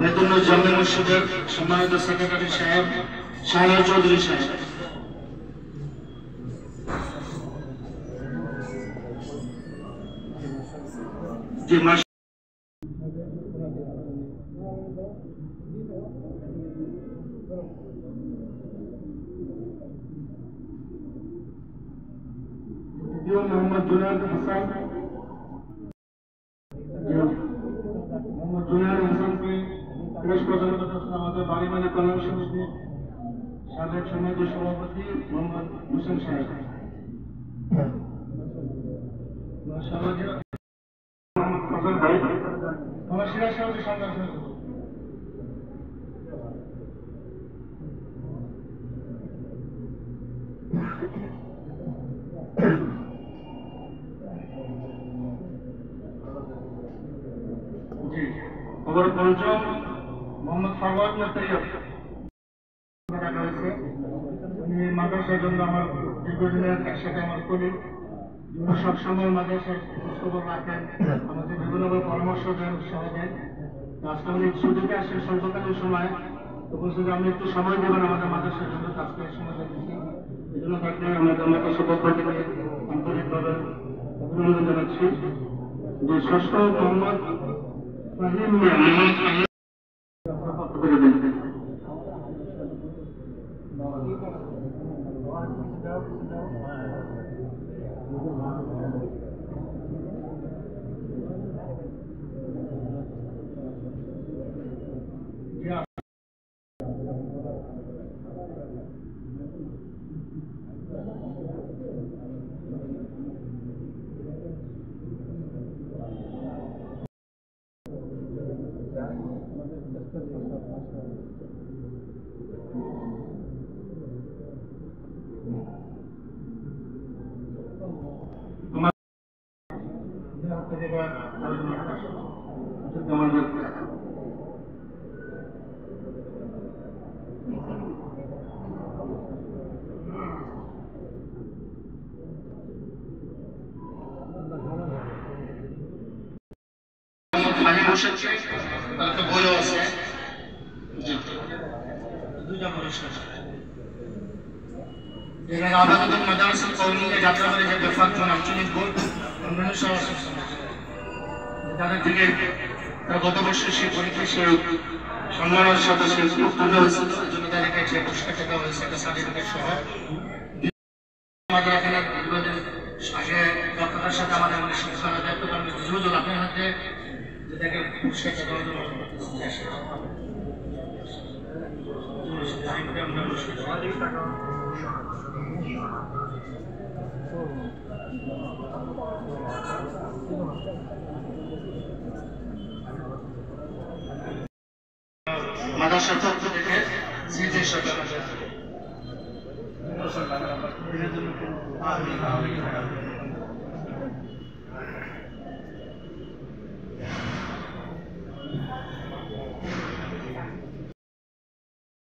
বেদুল্লাহ জামে মসজিদের সম্মানিত সেক্রেটারি সাহেব শাহনাজ চৌধুরী সাহেব, যে মোহাম্মদ জুনায়েদ হাসান, মোহাম্মদ জুনায়েদ হাসানকে পুরস্কার প্রদান করতেছেন আমাদের বাড়িমালি কল্যাণ সমিতির সাবেক সমিতির সভাপতি মোহাম্মদ হোসেন সাহেব, মোহাম্মদ ফজল ভাই, আমার সিরাজ সাহেবের সংগঠন খবর পঞ্চম মোহাম্মদ ফারওয়াদ তৈয়ব রাখা হয়েছে। উনি মাদ্রাসার জন্য আমার দীর্ঘদিনের একসাথে আমার কলিগ, সবসময় মাদ্রাসার খোঁজখবর রাখেন, আমাদের বিভিন্নভাবে পরামর্শ দেন, উৎসাহ দেন। আজকে উনি ছুটিতে আসেন স্বল্পকালীন সময়, তো বলছে যে আমি একটু সময় দেবেন আমাদের মাদ্রাসার জন্য, আজকে সময় দিচ্ছি। এই জন্য তাকে আমাদের মাদ্রাসা পক্ষ থেকে আন্তরিকভাবে অভিনন্দন জানাচ্ছি। যে ষষ্ঠ মোহাম্মদ ফাহিম করে দেন। বইও আছে দুইটা পুরস্কার। আবেদন মাদ্রাসা কওমিকে যাত্রাবাড়ি যে বেফাকজন আঞ্চলিক বোর্ড তাদের থেকে গত বছর সেই পরীক্ষা সে সম্মানের সাথে সে উত্তীর্ণ হয়েছিল, এই জন্য তাদেরকে যে পুরস্কার দেওয়া হয়েছে একটা সার্টিফিকেট সহ। আমাদের এখানে আগে দক্ষতার সাথে আমাদের অনেক শিক্ষার দায়িত্ব পালন জুজুল আপনার হাতে যেটাকে পুরস্কার দেওয়ার জন্য মাদ্রাসার পক্ষ থেকে সিজে সরকার